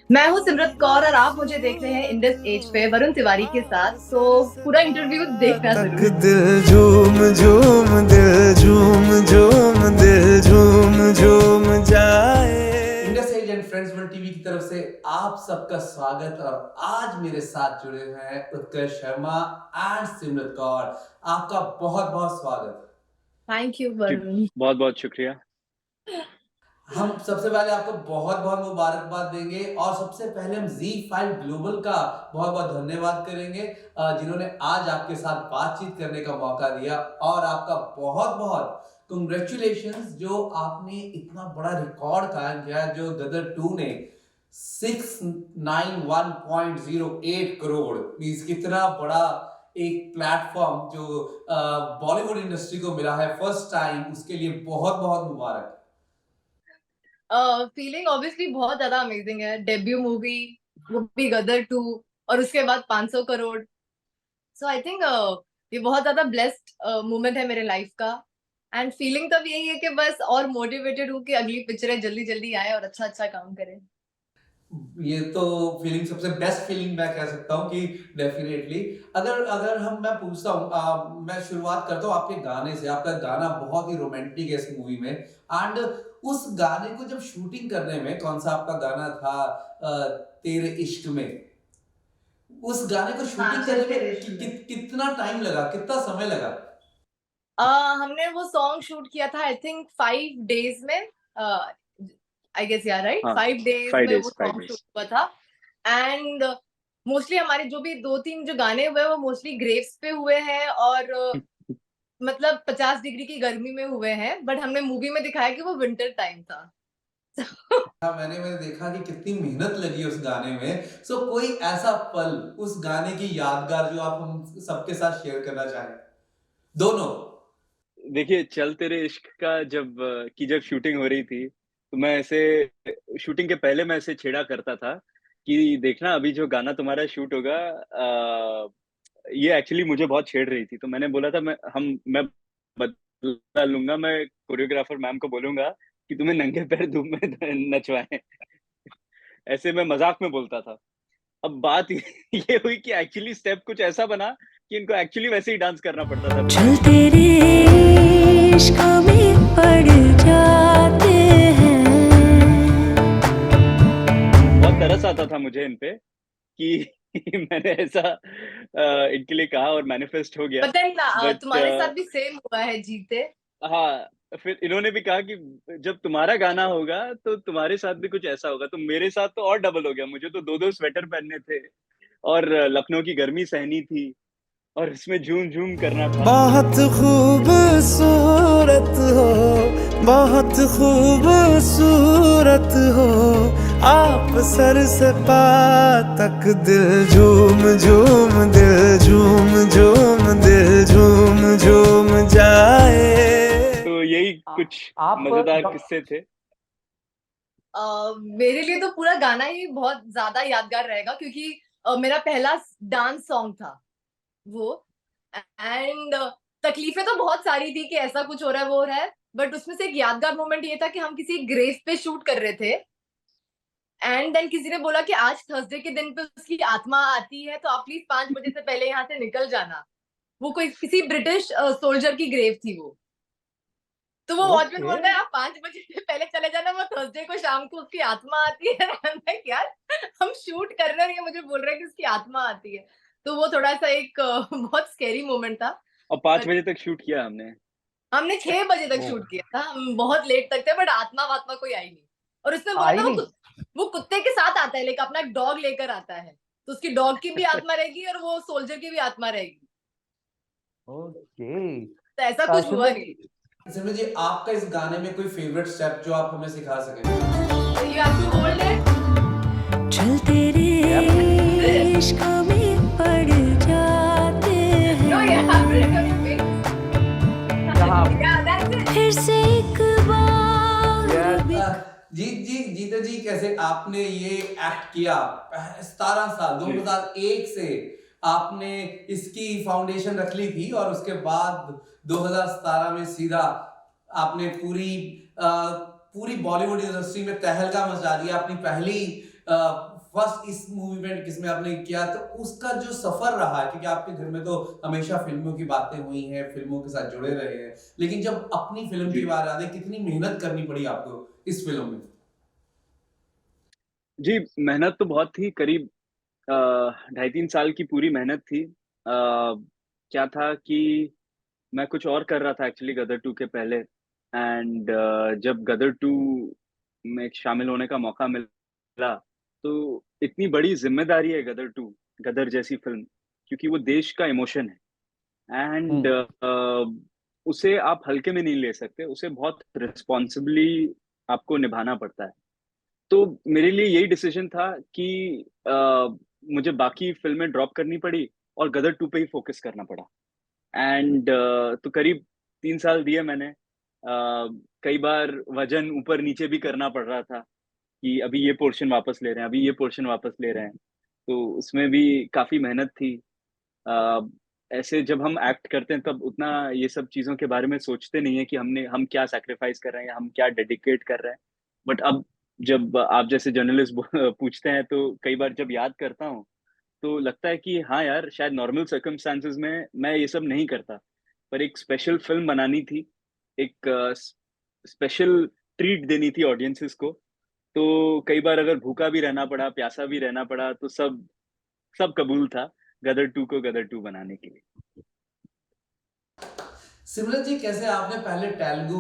मैं हूँ सिमरत कौर और आप मुझे देख रहे हैं इंडस एज पे वरुण तिवारी के साथ। तो पूरा इंटरव्यू देखना तक जरूर। दिल झूम झूम दिल झूम झूम दिल झूम झूम जाए। Indus age and friends world TV की तरफ से आप सबका स्वागत। और आज मेरे साथ जुड़े हुए हैं उत्कर्ष शर्मा एंड सिमरत कौर। आपका बहुत बहुत स्वागत। थैंक यू जी, वरुण। बहुत बहुत शुक्रिया। हम सबसे पहले आपको बहुत बहुत मुबारकबाद देंगे और सबसे पहले हम Z5 ग्लोबल का बहुत बहुत धन्यवाद करेंगे जिन्होंने आज आपके साथ बातचीत करने का मौका दिया। और आपका बहुत बहुत कंग्रेचुलेशंस जो आपने इतना बड़ा रिकॉर्ड कायम किया, जो गदर 2 ने 691.08 करोड़ मींस कितना बड़ा एक प्लेटफॉर्म जो बॉलीवुड इंडस्ट्री को मिला है फर्स्ट टाइम, उसके लिए बहुत बहुत मुबारक। फीलिंग ऑब्वियसली बहुत ज्यादा अमेजिंग है। डेब्यू मूवी, वो भी गदर 2, और उसके बाद 500 करोड़। सो आई थिंक ये बहुत ज्यादा ब्लेस्ड मोमेंट है मेरे लाइफ का। एंड फीलिंग तब यही है कि बस और मोटिवेटेड हूँ कि अगली पिक्चरें जल्दी जल्दी आए और अच्छा अच्छा काम करें। ये तो फीलिंग सबसे बेस्ट फीलिंग मैं कह सकता हूँ कि डेफिनेटली। अगर अगर हम मैं पूछता हूँ, मैं शुरुआत करता हूँ आपके गाने से। आपका गाना बहुत ही रोमांटिक है इस मूवी में। एंड उस गाने को जब शूटिंग करने में, कौन सा आपका गाना था, तेरे इश्क में, उस गाने को शूटिंग करने में कितना टाइम लगा, कितना समय लगा? हमने वो सॉन्ग शूट किया था आई थिंक 5 डेज में। आई गेस यार राइट, हाँ, 5 डेज फाइव में वो days five song shoot days हुआ था। एंड मोस्टली हमारे जो भी दो तीन जो गाने हुए हैं वो मोस्टली ग्रेव्स पे हुए हैं, और मतलब 50 डिग्री की गर्मी में हुए हैं, बट हमने मूवी में दिखाया कि वो विंटर टाइम था। हाँ, मैंने देखा कि कितनी मेहनत लगी उस गाने में। सो कोई ऐसा पल उस गाने की यादगार जो आप हम सबके साथ शेयर करना चाहें, दोनों? देखिए, चल तेरे इश्क का जब शूटिंग हो रही थी, तो मैं ऐसे शूटिंग के पहले मैं ऐसे छेड़ा करता था कि देखना अभी जो गाना तुम्हारा शूट होगा, ये एक्चुअली मुझे बहुत छेड़ रही थी। तो मैंने बोला था मैं बदला लूँगा, मैं कोरियोग्राफर मैम को बोलूँगा कि तुम्हें नंगे पैर धूप में नचवाएँ। ऐसे मैं मज़ाक में बोलता था। अब बात ये हुई कि एक्चुअली स्टेप कुछ ऐसा बना कि इनको एक्चुअली वैसे ही डांस करना पड़ता था। चल तेरे इश्क में पड़ जाते हैं। बहुत तरस आता था मुझे इन पे कि मैंने ऐसा इनके लिए कहा और मैनिफेस्ट हो गया। पता नहीं ना, बट तुम्हारे साथ भी सेम हुआ है जीते। हाँ, फिर इन्होंने भी कहा कि जब तुम्हारा गाना होगा तो तुम्हारे साथ भी कुछ ऐसा होगा। तो मेरे साथ तो और डबल हो गया, मुझे तो 2-2 स्वेटर पहनने थे और लखनऊ की गर्मी सहनी थी और इसमें झूम-झूम करना था। बहुत खूबसूरत हो, बहुत खूबसूरत हो, आप सर से पा तक दिल झूम झूम दिल झूम झूम दिल झूम झूम जाए। तो यही कुछ आप मजेदार किस्से थे। मेरे लिए तो पूरा गाना ही बहुत ज्यादा यादगार रहेगा, क्योंकि मेरा पहला डांस सॉन्ग था वो। एंड तकलीफें तो बहुत सारी थी कि ऐसा कुछ हो रहा है वो हो रहा है, बट उसमें से एक यादगार मोमेंट ये था कि हम किसी ग्रेव पे शूट कर रहे थे। एंड देन किसी ने बोला कि आज थर्सडे के दिन पे उसकी आत्मा आती है, तो आप प्लीज 5 बजे से पहले यहाँ से निकल जाना। वो कोई किसी ब्रिटिश सोल्जर की ग्रेव थी वो। तो वो वॉचमैन बोल रहा है आप 5 बजे से पहले चले जाना, वो थर्सडे को शाम को उसकी आत्मा आती है। यार हम शूट कर रहे हैं, ये मुझे बोल रहा है कि उसकी आत्मा आती है। तो वो थोड़ा सा एक बहुत स्कैरी मोमेंट था। और 5 बट बजे तक शूट किया हमने। हमने 6 बजे तक शूट किया था, हम बहुत लेट तक थे, बट आत्मा वात्मा कोई आई नहीं। और उसने बोला था वो कुत्ते के साथ आता है, लेकिन अपना एक डॉग लेकर आता है, तो उसकी डॉग की भी आत्मा रहेगी और वो सोल्जर की भी आत्मा रहेगी। ओके। तो ऐसा कुछ हुआ नहीं। सिमरन जी, आपका इस गाने में कोई फेवरेट स्टेप जो आप हमें सिखा सकें? You have to hold it. चल तेरे इश्क में पड़ जाते नो, हैं। यू हैव टू या दैट्स इट। फिर से एक बार भी जीते जी, कैसे आपने ये एक्ट किया? 17 साल, 2001 से आपने इसकी फाउंडेशन रख ली थी और उसके बाद 2017 में सीधा आपने पूरी बॉलीवुड इंडस्ट्री में तहलका मचा दिया। अपनी पहली फर्स्ट इस मूवी में किसमें आपने किया, तो उसका जो सफर रहा है, क्योंकि आपके घर में तो हमेशा फिल्मों की बातें हुई हैं, फिल्मों के साथ जुड़े रहे हैं, लेकिन जब अपनी फिल्म की जी बात आती है, कितनी मेहनत करनी पड़ी आपको इस फिल्म में? जी, मेहनत तो बहुत थी, करीब 2.5-3 साल की पूरी मेहनत थी। क्या था कि मैं कुछ और कर रहा था एक्चुअली गदर 2 के पहले, एंड जब गदर 2 में शामिल होने का मौका मिला, तो इतनी बड़ी ज़िम्मेदारी है गदर 2, गदर जैसी फ़िल्म, क्योंकि वो देश का इमोशन है, एंड उसे आप हल्के में नहीं ले सकते, उसे बहुत रिस्पॉन्सिबली आपको निभाना पड़ता है। तो मेरे लिए यही डिसीजन था कि मुझे बाकी फ़िल्में ड्रॉप करनी पड़ी और गदर 2 पे ही फ़ोकस करना पड़ा। एंड तो करीब 3 साल दिए मैंने। कई बार वज़न ऊपर-नीचे भी करना पड़ रहा था कि अभी ये पोर्शन वापस ले रहे हैं, अभी ये पोर्शन वापस ले रहे हैं। तो उसमें भी काफ़ी मेहनत थी। अ, ऐसे जब हम एक्ट करते हैं तब उतना ये सब चीज़ों के बारे में सोचते नहीं है कि हम क्या सैक्रिफाइस कर रहे हैं या हम क्या डेडिकेट कर रहे हैं। बट अब जब आप जैसे जर्नलिस्ट पूछते हैं तो कई बार जब याद करता हूँ, तो लगता है कि हाँ यार, शायद नॉर्मल सर्कमस्टेंसेज़ में मैं ये सब नहीं करता। पर एक स्पेशल फ़िल्म बनानी थी, एक स्पेशल ट्रीट देनी थी ऑडियंसेस को, तो कई बार अगर भूखा भी रहना पड़ा, प्यासा भी रहना पड़ा, तो सब सब कबूल था, गदर 2 को गदर 2 बनाने के लिए। सिमरन जी, कैसे आपने पहले तेलुगु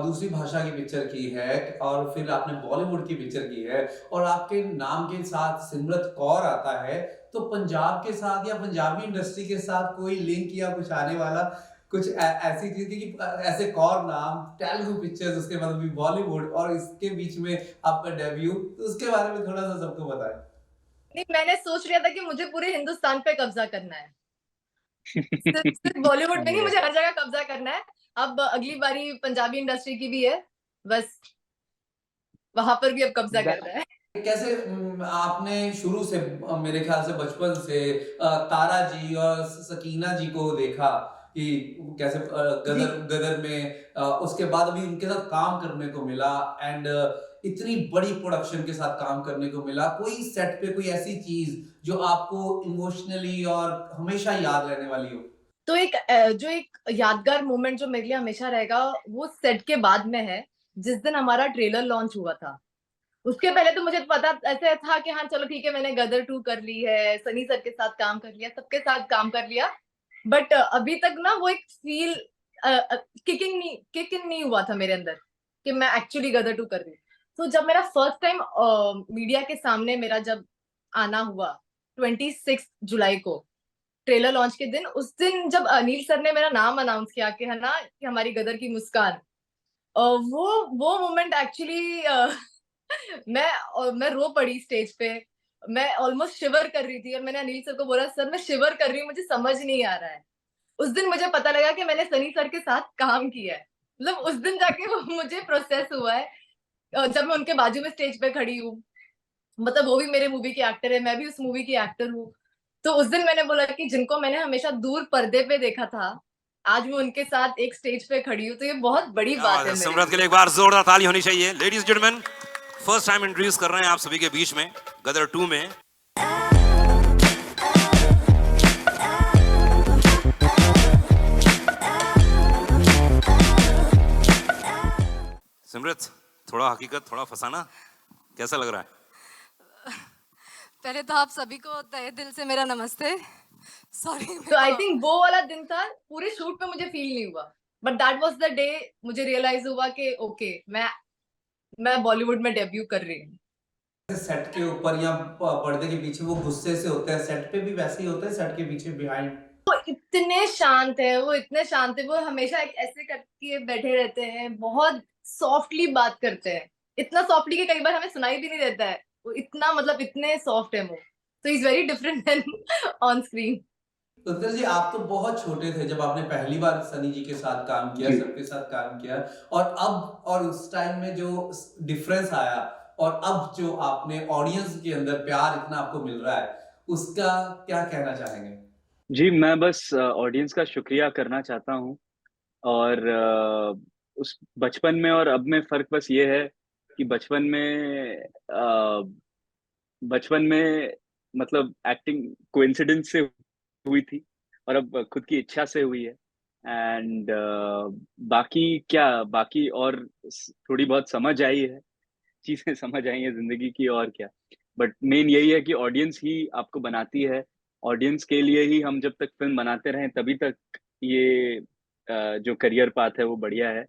दूसरी भाषा की पिक्चर की है और फिर आपने बॉलीवुड की पिक्चर की है, और आपके नाम के साथ सिमरत कौर आता है, तो पंजाब के साथ या पंजाबी इंडस्ट्री के साथ कोई लिंक या कुछ आने वाला, कुछ ऐसी चीज थी कि ऐसे कौर नाम, तेलुगु पिक्चर्स, उसके बाद भी बॉलीवुड, और इसके बीच में आपका डेब्यू, तो उसके बारे में थोड़ा सा सबको बताएं। नहीं, मैंने सोच लिया था कि मुझे पूरे हिंदुस्तान पे कब्जा करना है। सिर्फ बॉलीवुड में नहीं, ये मुझे हर जगह कब्जा करना है। अब अगली बारी पंजाबी इंडस्ट्री की भी है, बस वहां पर भी अब कब्जा बै करना है। कैसे आपने शुरू से मेरे ख्याल से बचपन से तारा जी और सकीना जी को देखा कि कैसे जी। गदर गदर में उसके बाद अभी उनके साथ काम करने को मिला, एंड इतनी बड़ी प्रोडक्शन के साथ काम करने को मिला, कोई सेट पे कोई ऐसी चीज जो आपको इमोशनली और हमेशा याद रहने वाली हो? तो जो एक यादगार मोमेंट जो मेरे लिए हमेशा रहेगा, वो सेट के बाद में है, जिस दिन हमारा ट्रेलर लॉन्च हुआ था। उसके पहले तो मुझे पता ऐसे था कि हाँ चलो ठीक है, मैंने गदर 2 कर ली है, सनी सर के साथ काम कर लिया, सबके साथ काम कर लिया। बट अभी तक ना वो एक फील किक इन नहीं हुआ था मेरे अंदर कि मैं एक्चुअली गदर 2 कर रही हूँ। तो जब मेरा फर्स्ट टाइम मीडिया के सामने मेरा जब आना हुआ 26 जुलाई को, ट्रेलर लॉन्च के दिन, उस दिन जब अनिल सर ने मेरा नाम अनाउंस किया कि है ना कि हमारी गदर की मुस्कान, वो मोमेंट एक्चुअली मैं रो पड़ी स्टेज पे। मैं ऑलमोस्ट शिवर कर रही थी और मैंने अनिल सर को बोला, सर मैं शिवर कर रही हूँ, मुझे समझ नहीं आ रहा है। उस दिन मुझे पता लगा कि मैंने सनी सर के साथ काम किया है। मतलब उस दिन जाके वो मुझे प्रोसेस हुआ है। जब मैं उनके बाजू में स्टेज पे खड़ी हूँ, मतलब वो भी मेरे मूवी के एक्टर है, मैं भी उस मूवी की एक्टर हूँ। तो उस दिन मैंने बोला कि जिनको मैंने हमेशा दूर पर्दे पे देखा था, आज मैं उनके साथ एक स्टेज पे खड़ी हूँ, तो ये बहुत बड़ी क्या बात बात है, है मेरे सिमरत के लिए। लिए एक बार जोरदार ताली होनी चाहिए। Ladies gentleman, first time introduce कर रहे हैं आप सभी के बीच में गदर 2 में सिमरत, थोड़ा हकीकत, थोड़ा फसाना, कैसा लग रहा है? पहले तो आप सभी को तहे दिल से मेरा नमस्ते। सॉरी तो आई थिंक वो वाला दिन था, पूरे शूट पे मुझे फील नहीं हुआ, but that was the day मुझे रियलाइज हुआ कि ओके, मैं बॉलीवुड में डेब्यू कर रही हूँ। सेट के ऊपर या पर्दे के पीछे वो गुस्से से होते हैं, सेट पे भी वैसे ही होते हैं, सेट के पीछे बिहाइंड? इतने शांत है, वो इतने शांत है, वो हमेशा एक ऐसे करके बैठे रहते हैं, बहुत सॉफ्टली बात करते हैं, इतना सॉफ्टली कि कई बार हमें सुनाई भी नहीं देता है, वो इतना मतलब इतने सॉफ्ट है वो। तो is very different then on screen. उत्तर जी, आप तो बहुत छोटे थे जब आपने पहली बार सनी जी के साथ काम किया, जी। सबके साथ काम किया, और अब और उस टाइम में जो डिफरेंस आया, और अब जो आपने ऑडियंस के अंदर प्यार इतना आपको मिल रहा है, उसका क्या कहना चाहेंगे? जी, मैं बस ऑडियंस का शुक्रिया करना चाहता हूँ, और उस बचपन में और अब में फ़र्क बस ये है कि बचपन में बचपन में मतलब एक्टिंग कोइंसिडेंस से हुई थी और अब खुद की इच्छा से हुई है। एंड बाकी क्या, बाकी और थोड़ी बहुत समझ आई है, चीजें समझ आई हैं जिंदगी की, और क्या। बट मेन यही है कि ऑडियंस ही आपको बनाती है। ऑडियंस के लिए ही हम जब तक फिल्म बनाते रहें तभी तक ये जो करियर पाथ है वो बढ़िया है।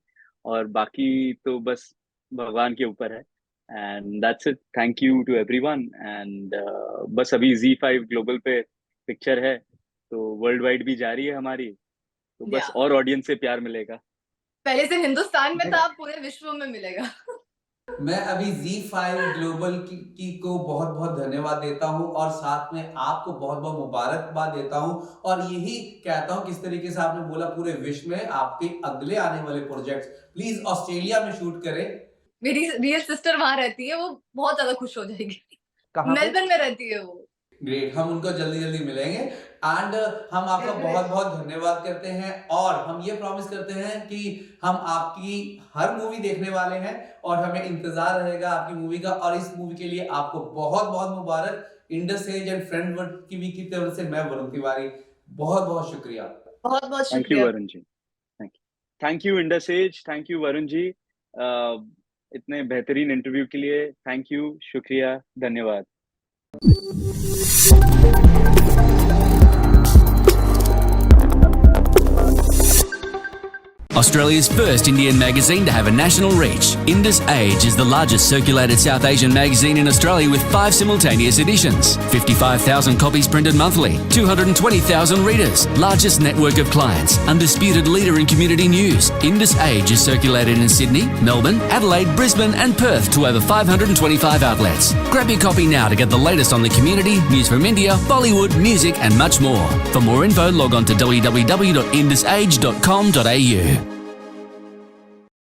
और बाकी तो बस भगवान के ऊपर है। And that's it, thank you to everyone. And बस अभी Z5 ग्लोबल पे पिक्चर है, तो वर्ल्ड वाइड भी जा रही है हमारी, तो बस या और ऑडियंस से प्यार मिलेगा। पहले से हिंदुस्तान में था, अब पूरे विश्व में मिलेगा। मैं अभी Z5 ग्लोबल की को बहुत बहुत धन्यवाद देता हूं और साथ में आपको बहुत बहुत मुबारकबाद देता हूं और यही कहता हूं किस तरीके से आपने बोला पूरे विश्व में आपके अगले आने वाले प्रोजेक्ट्स प्लीज ऑस्ट्रेलिया में शूट करें। मेरी रियल सिस्टर वहां रहती है, वो बहुत ज्यादा खुश हो जाएगी। कहाँ पे? मेलबर्न में रहती है वो। ग्रेट, हम उनको जल्दी जल्दी मिलेंगे। एंड हम आपका बहुत बहुत धन्यवाद करते हैं और हम ये प्रॉमिस करते हैं कि हम आपकी हर मूवी देखने वाले हैं और हमें इंतजार रहेगा आपकी मूवी का। और इस मूवी के लिए आपको बहुत बहुत मुबारक। Indus age and friend word TV की तरफ से मैं वरुण तिवारी बहुत बहुत शुक्रिया। बहुत बहुत थैंक यू शुक्रिया। Varun ji, thank you Indus age, thank you Varun ji, इतने बेहतरीन इंटरव्यू के लिए थैंक यू, शुक्रिया, धन्यवाद। Australia's first Indian magazine to have a national reach, Indus Age is the largest circulated South Asian magazine in Australia with 5 simultaneous editions, 55,000 copies printed monthly, 220,000 readers, largest network of clients, undisputed leader in community news. Indus Age is circulated in Sydney, Melbourne, Adelaide, Brisbane and Perth to over 525 outlets. Grab your copy now to get the latest on the community, news from India, Bollywood, music and much more. For more info, log on to www.indusage.com.au.